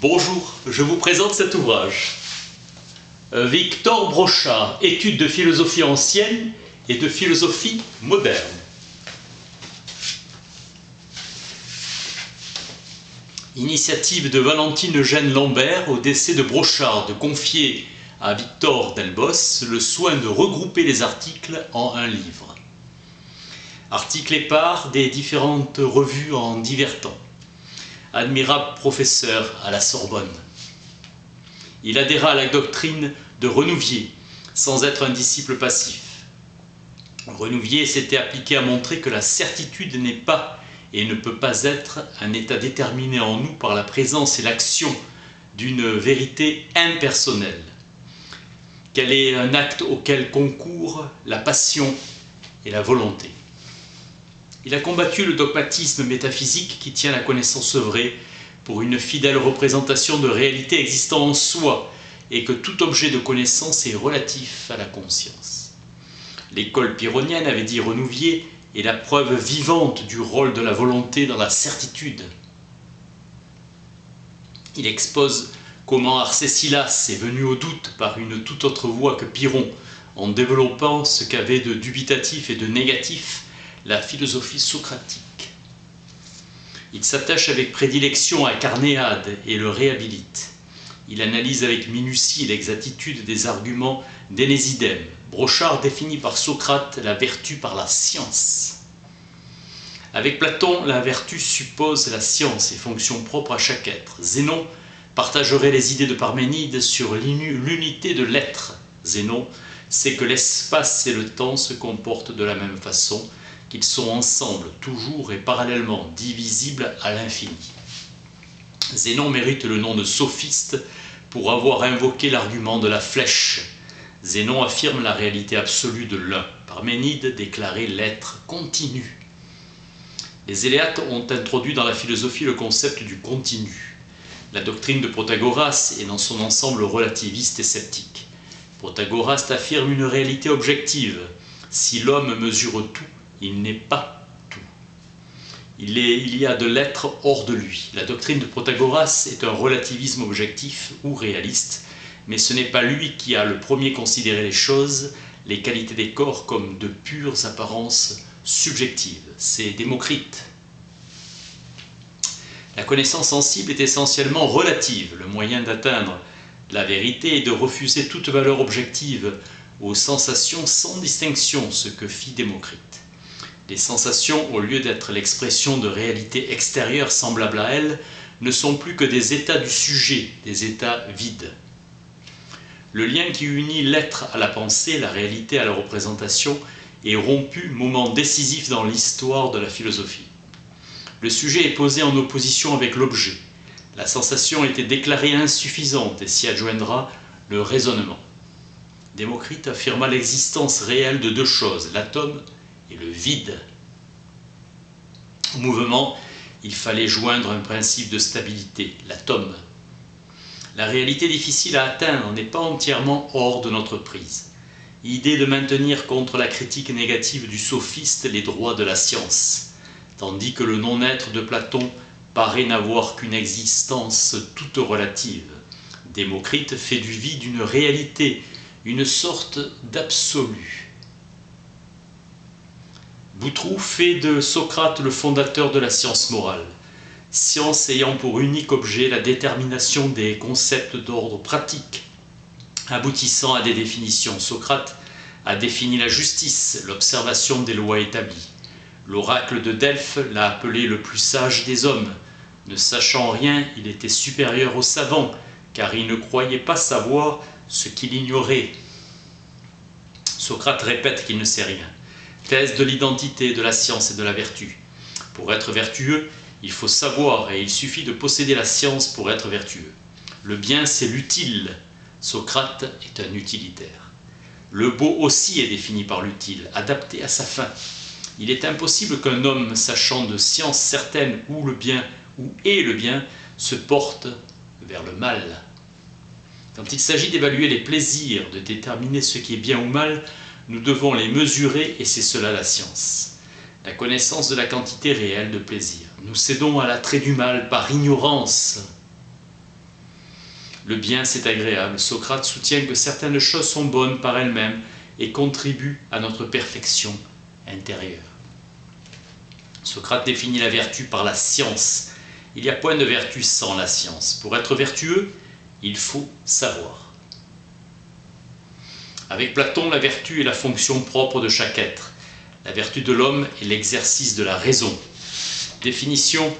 Bonjour, je vous présente cet ouvrage. Victor Brochard, études de philosophie ancienne et de philosophie moderne. Initiative de Valentine Eugène Lambert au décès de Brochard de confier à Victor Delbos le soin de regrouper les articles en un livre. Articles épars des différentes revues en divers temps. Admirable professeur à la Sorbonne. Il adhéra à la doctrine de Renouvier, sans être un disciple passif. Renouvier s'était appliqué à montrer que la certitude n'est pas et ne peut pas être un état déterminé en nous par la présence et l'action d'une vérité impersonnelle, qu'elle est un acte auquel concourent la passion et la volonté. Il a combattu le dogmatisme métaphysique qui tient la connaissance vraie pour une fidèle représentation de réalité existant en soi et que tout objet de connaissance est relatif à la conscience. L'école pyrrhonienne, avait dit Renouvier, est la preuve vivante du rôle de la volonté dans la certitude. Il expose comment Arcésilas est venu au doute par une toute autre voie que Pyrrhon, en développant ce qu'avait de dubitatif et de négatif la philosophie socratique. Il s'attache avec prédilection à Carnéade et le réhabilite. Il analyse avec minutie l'exactitude des arguments d'Énésidème. Brochard définit par Socrate la vertu par la science. Avec Platon, la vertu suppose la science et fonction propre à chaque être. Zénon partagerait les idées de Parménide sur l'unité de l'être. Zénon sait que l'espace et le temps se comportent de la même façon, qu'ils sont ensemble, toujours et parallèlement divisibles à l'infini. Zénon mérite le nom de sophiste pour avoir invoqué l'argument de la flèche. Zénon affirme la réalité absolue de l'un. Parménide déclarait l'être continu. Les Éléates ont introduit dans la philosophie le concept du continu. La doctrine de Protagoras est dans son ensemble relativiste et sceptique. Protagoras affirme une réalité objective. Si l'homme mesure tout, il n'est pas tout. Il y a de l'être hors de lui. La doctrine de Protagoras est un relativisme objectif ou réaliste, mais ce n'est pas lui qui a le premier considéré les choses, les qualités des corps comme de pures apparences subjectives. C'est Démocrite. La connaissance sensible est essentiellement relative. Le moyen d'atteindre la vérité est de refuser toute valeur objective aux sensations sans distinction, ce que fit Démocrite. Les sensations, au lieu d'être l'expression de réalités extérieures semblables à elles, ne sont plus que des états du sujet, des états vides. Le lien qui unit l'être à la pensée, la réalité à la représentation, est rompu, moment décisif dans l'histoire de la philosophie. Le sujet est posé en opposition avec l'objet. La sensation était déclarée insuffisante et s'y adjoindra le raisonnement. Démocrite affirma l'existence réelle de deux choses, l'atome et le vide. Au mouvement, il fallait joindre un principe de stabilité, l'atome. La réalité difficile à atteindre n'est pas entièrement hors de notre prise. Idée de maintenir contre la critique négative du sophiste les droits de la science, tandis que le non-être de Platon paraît n'avoir qu'une existence toute relative. Démocrite fait du vide une réalité, une sorte d'absolu. Boutroux fait de Socrate le fondateur de la science morale, science ayant pour unique objet la détermination des concepts d'ordre pratique, aboutissant à des définitions. Socrate a défini la justice, l'observation des lois établies. L'oracle de Delphes l'a appelé le plus sage des hommes. Ne sachant rien, il était supérieur aux savants, car il ne croyait pas savoir ce qu'il ignorait. Socrate répète qu'il ne sait rien. Thèse de l'identité, de la science et de la vertu. Pour être vertueux, il faut savoir et il suffit de posséder la science pour être vertueux. Le bien, c'est l'utile. Socrate est un utilitaire. Le beau aussi est défini par l'utile, adapté à sa fin. Il est impossible qu'un homme sachant de science certaine où est le bien se porte vers le mal. Quand il s'agit d'évaluer les plaisirs, de déterminer ce qui est bien ou mal, nous devons les mesurer et c'est cela la science. La connaissance de la quantité réelle de plaisir. Nous cédons à l'attrait du mal par ignorance. Le bien, c'est agréable. Socrate soutient que certaines choses sont bonnes par elles-mêmes et contribuent à notre perfection intérieure. Socrate définit la vertu par la science. Il n'y a point de vertu sans la science. Pour être vertueux, il faut savoir. Avec Platon, la vertu est la fonction propre de chaque être. La vertu de l'homme est l'exercice de la raison. Définition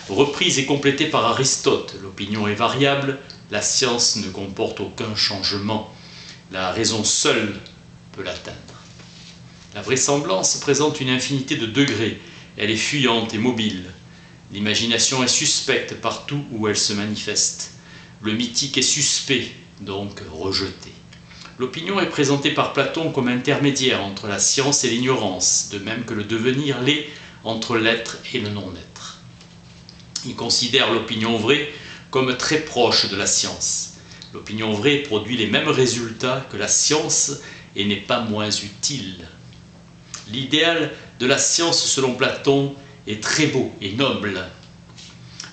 reprise et complétée par Aristote. L'opinion est variable, la science ne comporte aucun changement. La raison seule peut l'atteindre. La vraisemblance présente une infinité de degrés. Elle est fuyante et mobile. L'imagination est suspecte partout où elle se manifeste. Le mythique est suspect, donc rejeté. L'opinion est présentée par Platon comme intermédiaire entre la science et l'ignorance, de même que le devenir l'est entre l'être et le non-être. Il considère l'opinion vraie comme très proche de la science. L'opinion vraie produit les mêmes résultats que la science et n'est pas moins utile. L'idéal de la science, selon Platon, est très beau et noble.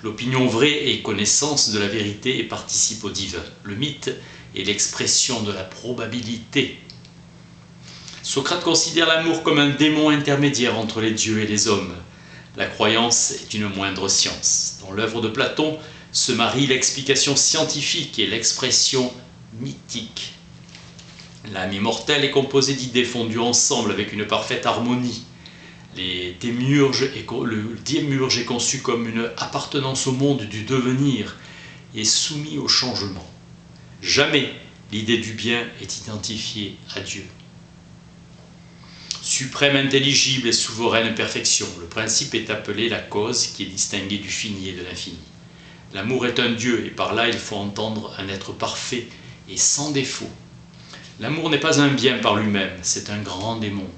L'opinion vraie est connaissance de la vérité et participe au divin. Le mythe est l'expression de la probabilité. Socrate considère l'amour comme un démon intermédiaire entre les dieux et les hommes. La croyance est une moindre science. Dans l'œuvre de Platon se marient l'explication scientifique et l'expression mythique. L'âme immortelle est composée d'idées fondues ensemble avec une parfaite harmonie. Le démiurge est conçu comme une appartenance au monde du devenir et soumis au changement. Jamais l'idée du bien est identifiée à Dieu. Suprême intelligible et souveraine perfection, le principe est appelé la cause qui est distinguée du fini et de l'infini. L'amour est un Dieu et par là il faut entendre un être parfait et sans défaut. L'amour n'est pas un bien par lui-même, c'est un grand démon.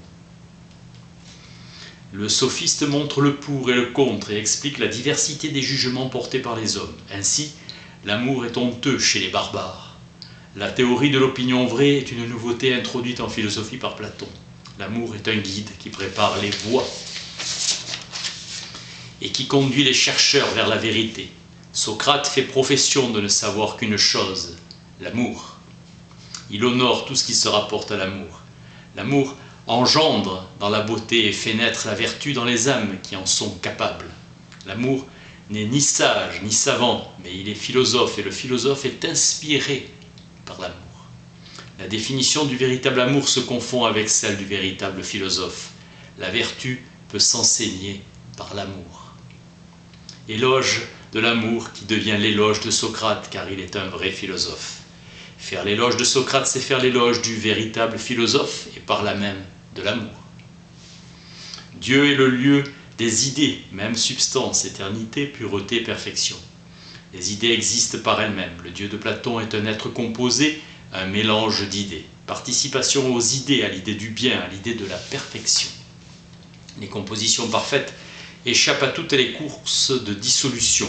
Le sophiste montre le pour et le contre et explique la diversité des jugements portés par les hommes. Ainsi, l'amour est honteux chez les barbares. La théorie de l'opinion vraie est une nouveauté introduite en philosophie par Platon. L'amour est un guide qui prépare les voies et qui conduit les chercheurs vers la vérité. Socrate fait profession de ne savoir qu'une chose, l'amour. Il honore tout ce qui se rapporte à l'amour. L'amour engendre dans la beauté et fait naître la vertu dans les âmes qui en sont capables. L'amour n'est ni sage ni savant, mais il est philosophe et le philosophe est inspiré par l'amour. La définition du véritable amour se confond avec celle du véritable philosophe. La vertu peut s'enseigner par l'amour. Éloge de l'amour qui devient l'éloge de Socrate car il est un vrai philosophe. Faire l'éloge de Socrate, c'est faire l'éloge du véritable philosophe et par là même de l'amour. Dieu est le lieu des idées, même substance, éternité, pureté, perfection. Les idées existent par elles-mêmes. Le Dieu de Platon est un être composé, un mélange d'idées. Participation aux idées, à l'idée du bien, à l'idée de la perfection. Les compositions parfaites échappent à toutes les courses de dissolution.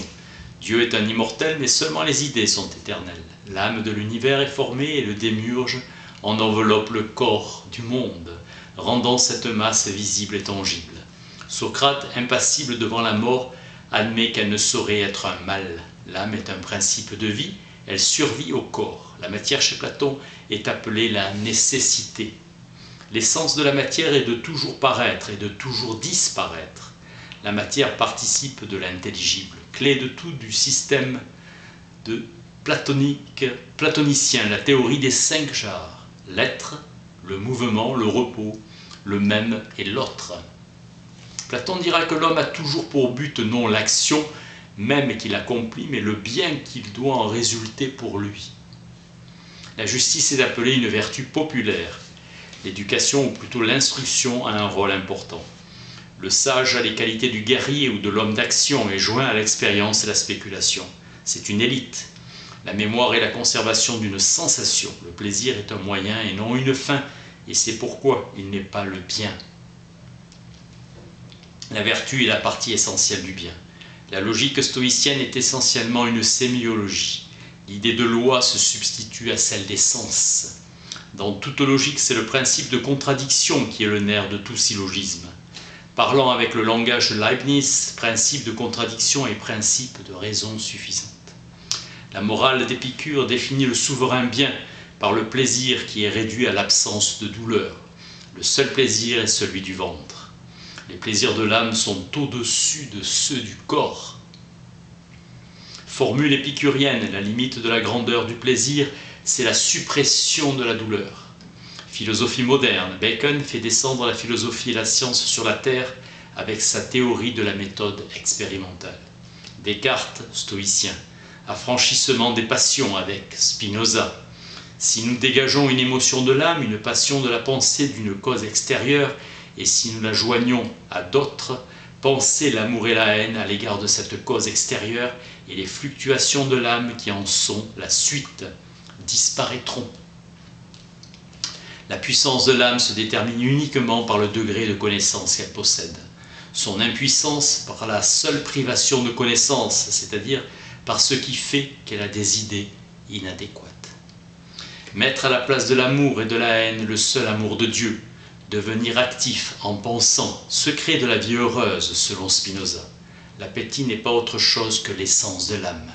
Dieu est un immortel, mais seulement les idées sont éternelles. L'âme de l'univers est formée et le démiurge en enveloppe le corps du monde, rendant cette masse visible et tangible. Socrate, impassible devant la mort, admet qu'elle ne saurait être un mal. L'âme est un principe de vie, elle survit au corps. La matière chez Platon est appelée la nécessité. L'essence de la matière est de toujours paraître et de toujours disparaître. La matière participe de l'intelligible, clé de tout du système de platonicien, la théorie des 5 genres, l'être, le mouvement, le repos, le même et l'autre. Platon dira que l'homme a toujours pour but non l'action même qu'il accomplit, mais le bien qu'il doit en résulter pour lui. La justice est appelée une vertu populaire. L'éducation, ou plutôt l'instruction, a un rôle important. Le sage a les qualités du guerrier ou de l'homme d'action et joint à l'expérience et la spéculation. C'est une élite. La mémoire est la conservation d'une sensation. Le plaisir est un moyen et non une fin, et c'est pourquoi il n'est pas le bien. La vertu est la partie essentielle du bien. La logique stoïcienne est essentiellement une sémiologie. L'idée de loi se substitue à celle des sens. Dans toute logique, c'est le principe de contradiction qui est le nerf de tout syllogisme. Parlant avec le langage de Leibniz, principe de contradiction et principe de raison suffisante. La morale d'Épicure définit le souverain bien par le plaisir qui est réduit à l'absence de douleur. Le seul plaisir est celui du ventre. Les plaisirs de l'âme sont au-dessus de ceux du corps. Formule épicurienne, la limite de la grandeur du plaisir, c'est la suppression de la douleur. Philosophie moderne, Bacon fait descendre la philosophie et la science sur la terre avec sa théorie de la méthode expérimentale. Descartes, stoïcien, affranchissement des passions avec Spinoza. Si nous dégageons une émotion de l'âme, une passion de la pensée d'une cause extérieure, et si nous la joignons à d'autres, penser l'amour et la haine à l'égard de cette cause extérieure et les fluctuations de l'âme qui en sont la suite disparaîtront. La puissance de l'âme se détermine uniquement par le degré de connaissance qu'elle possède. Son impuissance par la seule privation de connaissance, c'est-à-dire par ce qui fait qu'elle a des idées inadéquates. Mettre à la place de l'amour et de la haine le seul amour de Dieu, devenir actif en pensant, secret de la vie heureuse selon Spinoza. L'appétit n'est pas autre chose que l'essence de l'âme.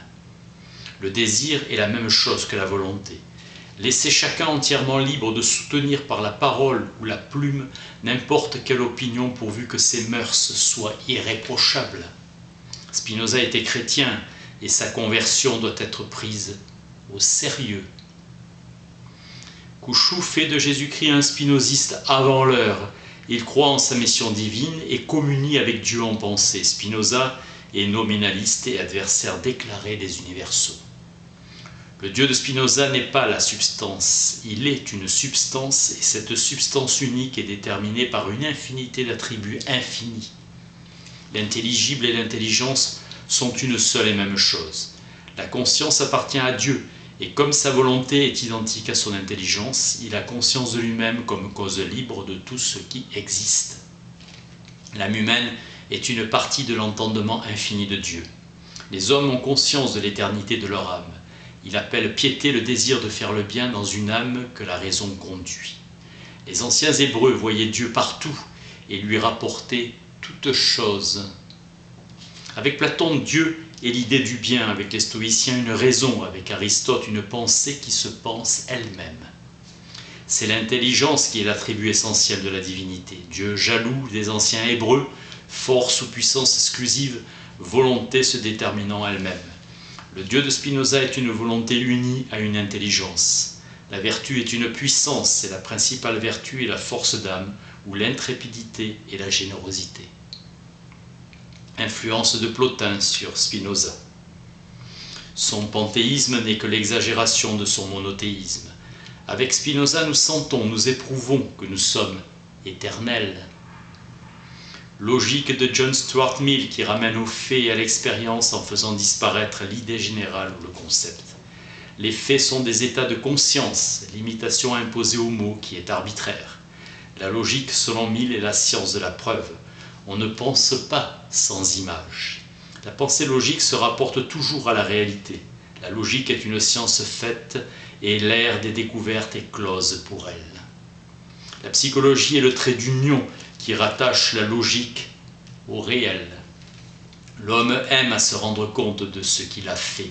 Le désir est la même chose que la volonté. Laisser chacun entièrement libre de soutenir par la parole ou la plume n'importe quelle opinion pourvu que ses mœurs soient irréprochables. Spinoza était chrétien et sa conversion doit être prise au sérieux. Couchou fait de Jésus-Christ un spinoziste avant l'heure. Il croit en sa mission divine et communie avec Dieu en pensée. Spinoza est nominaliste et adversaire déclaré des universaux. Le Dieu de Spinoza n'est pas la substance, il est une substance et cette substance unique est déterminée par une infinité d'attributs infinis. L'intelligible et l'intelligence sont une seule et même chose. La conscience appartient à Dieu et comme sa volonté est identique à son intelligence, il a conscience de lui-même comme cause libre de tout ce qui existe. L'âme humaine est une partie de l'entendement infini de Dieu. Les hommes ont conscience de l'éternité de leur âme. Il appelle piété le désir de faire le bien dans une âme que la raison conduit. Les anciens Hébreux voyaient Dieu partout et lui rapportaient toutes choses. Avec Platon, Dieu est l'idée du bien, avec les stoïciens une raison, avec Aristote une pensée qui se pense elle-même. C'est l'intelligence qui est l'attribut essentiel de la divinité. Dieu jaloux des anciens Hébreux, force ou puissance exclusive, volonté se déterminant elle-même. Le Dieu de Spinoza est une volonté unie à une intelligence. La vertu est une puissance, et la principale vertu est la force d'âme, ou l'intrépidité et la générosité. Influence de Plotin sur Spinoza. Son panthéisme n'est que l'exagération de son monothéisme. Avec Spinoza, nous sentons, nous éprouvons que nous sommes éternels. Logique de John Stuart Mill qui ramène aux faits et à l'expérience en faisant disparaître l'idée générale ou le concept. Les faits sont des états de conscience, l'imitation imposée au mot qui est arbitraire. La logique, selon Mill, est la science de la preuve. On ne pense pas sans image. La pensée logique se rapporte toujours à la réalité. La logique est une science faite et l'ère des découvertes est close pour elle. La psychologie est le trait d'union qui rattache la logique au réel. L'homme aime à se rendre compte de ce qu'il a fait.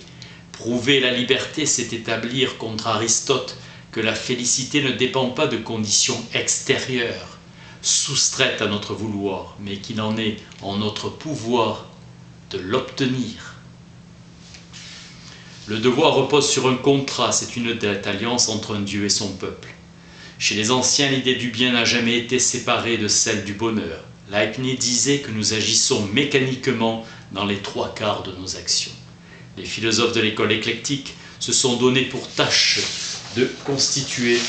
Prouver la liberté, c'est établir contre Aristote que la félicité ne dépend pas de conditions extérieures, soustraites à notre vouloir, mais qu'il en est en notre pouvoir de l'obtenir. Le devoir repose sur un contrat, c'est une dette, alliance entre un Dieu et son peuple. Chez les anciens, l'idée du bien n'a jamais été séparée de celle du bonheur. Leibniz disait que nous agissons mécaniquement dans les 3/4 de nos actions. Les philosophes de l'école éclectique se sont donné pour tâche de constituer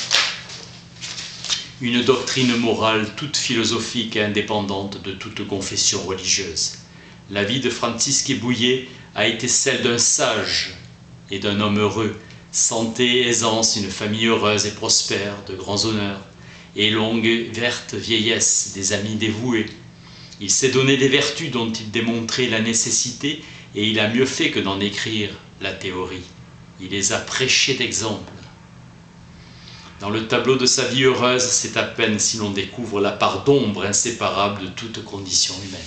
une doctrine morale toute philosophique et indépendante de toute confession religieuse. La vie de Francisque Bouillet a été celle d'un sage et d'un homme heureux, santé, aisance, une famille heureuse et prospère, de grands honneurs, et longue, verte vieillesse, des amis dévoués. Il s'est donné des vertus dont il démontrait la nécessité, et il a mieux fait que d'en écrire la théorie. Il les a prêchés d'exemple. Dans le tableau de sa vie heureuse, c'est à peine si l'on découvre la part d'ombre inséparable de toute condition humaine.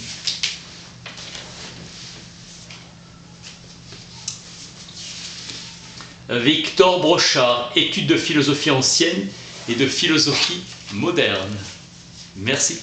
Victor Brochard, études de philosophie ancienne et de philosophie moderne. Merci.